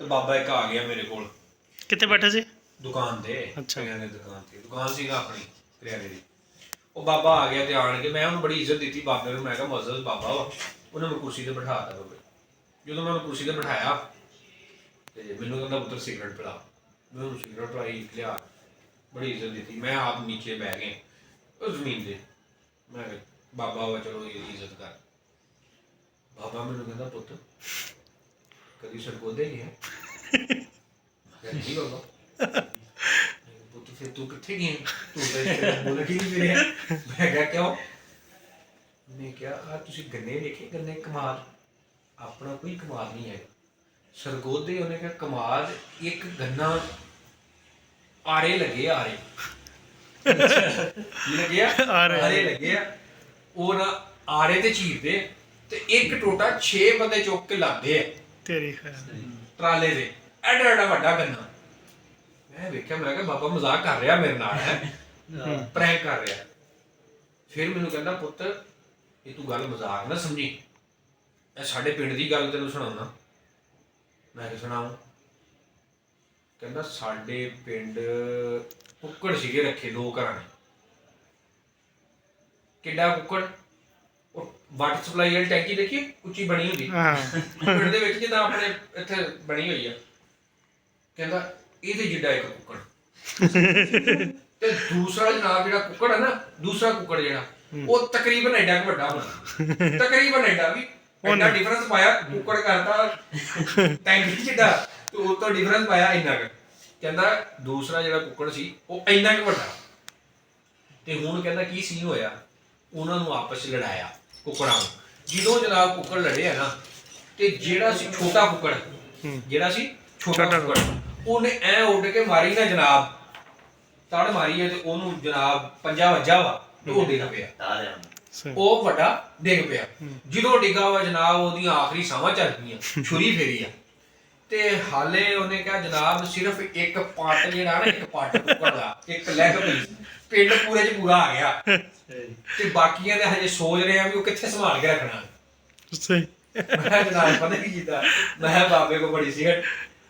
ਤੇ ਬਾਬਾ ਇੱਕ ਆ ਗਿਆ ਮੇਰੇ ਕੋਲ ਕਿੱਥੇ ਬੈਠੇ ਸੀ? ਦੁਕਾਨ ਤੇ। ਅੱਛਾ। ਕਰਿਆਨੇ ਦੀ ਦੁਕਾਨ ਸੀਗਾ ਆਪਣੀ ਕਰਿਆਨੇ ਦੀ। ਉਹ ਬਾਬਾ ਆ ਗਿਆ ਤੇ ਆਣ ਕੇ ਮੈਂ ਉਹਨੂੰ ਬੜੀ ਇੱਜ਼ਤ ਦਿੱਤੀ ਬਾਬੇ ਨੂੰ। ਮੈਂ ਕਿਹਾ ਮਜ਼ਦ ਬਾਬਾ ਵਾ। ਉਹਨੇ ਮੈਨੂੰ ਕੁਰਸੀ ਤੇ ਬਿਠਾਤਾ ਬਾਬੇ। ਜਦੋਂ ਮੈਂ ਉਹਨੂੰ ਕੁਰਸੀ ਤੇ ਬਿਠਾਇਆ ਤੇ ਮੈਨੂੰ ਕਹਿੰਦਾ ਪੁੱਤਰ ਸਿਗਰਟ ਪਿਲਾ। ਮੈਂ ਉਹਨੂੰ ਸਿਗਰਟ ਪਿਲਾਈ ਲਿਆ, ਬੜੀ ਇੱਜ਼ਤ ਦਿੱਤੀ। ਮੈਂ ਆਪ ਨੀਚੇ ਬਹਿ ਗਏ ਉਹ ਜ਼ਮੀਨ ਤੇ। ਮੈਂ ਕਿਹਾ ਬਾਬਾ ਵਾ ਚਲੋ ਇੱਜ਼ਤ ਕਰ। ਬਾਬਾ ਮੈਨੂੰ ਕਹਿੰਦਾ ਪੁੱਤ ਕਦੀ ਸਰਗੋਦੇ ਗਿਆ? ਮੈਂ ਨਹੀਂ ਬਾਬਾ। ਪੁੱਤ ਫਿਰ ਤੂੰ ਕਿੱਥੇ ਗਿਆ? ਤੂੰ ਤਾਂ ਬੋਲ ਕੇ ਨਹੀਂ ਫਿਰਿਆ। ਮੈਂ ਕਿਹਾ ਕਿਉਂ? ਮੈਂ ਕਿਹਾ ਆ ਤੁਸੀਂ ਗੰਨੇ ਵੇਖੇ? ਗੰਨੇ ਕਮਾਲ, ਆਪਣਾ ਕੋਈ ਕਮਾਲ ਨਹੀਂ ਹੈ। ਸਰਗੋਦੇ ਉਹਨੇ ਕਿਹਾ ਕਮਾਲ, ਇੱਕ ਗੰਨਾ ਆਰੇ ਲੱਗੇ ਆਰੇ। ਕੀ ਲੱਗੇ ਆ? ਆਰੇ ਲੱਗੇ ਆ। ਉਹ ਨਾ ਆਰੇ ਤੇ ਚੀਰਦੇ ਤੇ ਇੱਕ ਟੋਟਾ 6 ਬੰਦੇ ਚੁੱਕ ਕੇ ਲਾਦੇ ਆ ਤੇਰੀ ਟਰਾਲੇ ਤੇ। ਐਡਾ ਐਡਾ ਵੱਡਾ ਗੰਨਾ। ਮੈਂ ਵੇਖਿਆ, ਮੈਂ ਕਿਹਾ ਬਾਬਾ ਮਜ਼ਾਕ ਕਰ ਰਿਹਾ ਮੇਰੇ ਨਾਲ, ਹੈ ਪ੍ਰੈਂਕ ਕਰ ਰਿਹਾ। ਫਿਰ ਮੈਨੂੰ ਕਹਿੰਦਾ ਪੁੱਤ ਇਹ ਤੂੰ ਗੱਲ ਮਜ਼ਾਕ ਨਾ ਸਮਝੀ, ਇਹ ਸਾਡੇ ਪਿੰਡ ਦੀ ਗੱਲ ਤੈਨੂੰ ਸੁਣਾਉਣਾ। ਮੈਂ ਕਿਹਾ ਸੁਣਾਉ। ਕਹਿੰਦਾ ਸਾਡੇ ਪਿੰਡ ਕੁੱਕੜ ਸੀਗੇ ਰੱਖੇ 2 ਘਰਾਂ ਨੇ। ਕਿੱਡਾ ਕੁੱਕੜ? ਉਹ ਵਾਟਰ ਸਪਲਾਈ ਵਾਲੀ ਟੈਂਕੀ ਦੇਖੀ ਉੱਚੀ ਬਣੀ ਹੁੰਦੀ ਪਿੰਡ ਦੇ ਵਿੱਚ, ਜਿੱਦਾਂ ਆਪਣੇ ਇੱਥੇ ਬਣੀ ਹੋਈ ਆ। ਕਹਿੰਦਾ ਇਹਦੇ ਜਿੱਡਾ ਇੱਕ ਕੁੱਕੜ। ਤੇ ਦੂਸਰਾ ਜਨਾਬ ਜਿਹੜਾ ਕੁੱਕੜ ਹੈ ਨਾ, ਦੂਸਰਾ ਕੁੱਕੜ ਜਿਹੜਾ ਉਹ ਤਕਰੀਬਨ ਐਡਾ ਕੁ ਵੱਡਾ ਹੋਣਾ। ਤਕਰੀਬਨ ਐਡਾ ਵੀ ਐਡਾ ਡਿਫਰੈਂਸ ਪਾਇਆ। ਕੁੱਕੜ ਕਰਤਾ ਟੈਂਕੀ ਜਿੱਡਾ ਤੇ ਉਹ ਤੋਂ ਡਿਫਰੈਂਸ ਪਾਇਆ ਇੰਨਾ ਕੁ। ਕਹਿੰਦਾ ਦੂਸਰਾ ਜਿਹੜਾ ਕੁੱਕੜ ਸੀ ਉਹ ਇੰਨਾ ਕੁ ਵੱਡਾ। ਤੇ ਹੁਣ ਕਹਿੰਦਾ ਕੀ ਸੀਨ ਹੋਇਆ, ਉਹਨਾਂ ਨੂੰ ਆਪਸ 'ਚ ਲੜਾਇਆ ਕੁੱਕੜਾਂ ਨੂੰ। ਜਦੋਂ ਜਨਾਬ ਕੁੱਕੜ ਲੜੇ ਆ ਨਾ, ਤੇ ਜਿਹੜਾ ਸੀ ਛੋਟਾ ਕੁੱਕੜ, ਜਿਹੜਾ ਸੀ ਛੋਟਾ ਕੁੱਕੜ, ਉਹਨੇ ਐ ਉੱਡ ਕੇ ਮਾਰੀ ਨਾ ਜਨਾਬ, ਤੜ ਮਾਰੀ ਹੈ ਤੇ ਉਹਨੂੰ ਜਨਾਬ ਪੰਜਾ ਵੱਜਾ ਵਾ ਤੇ ਉਹ ਡਿੱਗ ਪਿਆ। ਉਹ ਵੱਡਾ ਡਿੱਗ ਪਿਆ। ਜਦੋਂ ਡਿੱਗਾ ਵਾ ਜਨਾਬ ਉਹਦੀਆਂ ਆਖਰੀ ਸਾਹਾਂ ਚੱਲ ਗਈਆਂ, ਛੁਰੀ ਫੇਰੀ ਆ। ਤੇ ਹਾਲੇ ਉਹਨੇ ਕਿਹਾ ਜਨਾਬ ਸਿਰਫ ਇੱਕ ਪੱਟ ਜਿਹੜਾ ਨਾ, ਇੱਕ ਪੱਟ ਕੁੱਕੜ ਦਾ, ਇੱਕ ਲੈਗ ਪੀਸ ਪਿੰਡ ਪੂਰੇ 'ਚ ਪੂਰਾ ਆ ਗਿਆ। ਤੇ ਬਾਕੀਆਂ ਦੇ ਹਜੇ ਸੋਚ ਰਹੇ ਆ ਵੀ ਉਹ ਕਿੱਥੇ ਸੰਭਾਲ ਕੇ ਰੱਖਣਾ। ਮੈਂ ਜਨਾਬ ਪਤਾ ਕੀ ਕੀਤਾ, ਮੈਂ ਬਾਬੇ ਕੋ ਬੜੀ ਸਿਗਰਟ,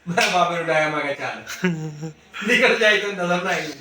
ਮੈਂ ਬਾਬੇ ਨੂੰ ਡਾਇਆ, ਮੈਂ ਕਿਹਾ ਚੱਲ ਨਿਕਲ ਜਾਏ ਤੂੰ ਨਜ਼ਰ ਨਾ ਆਈ।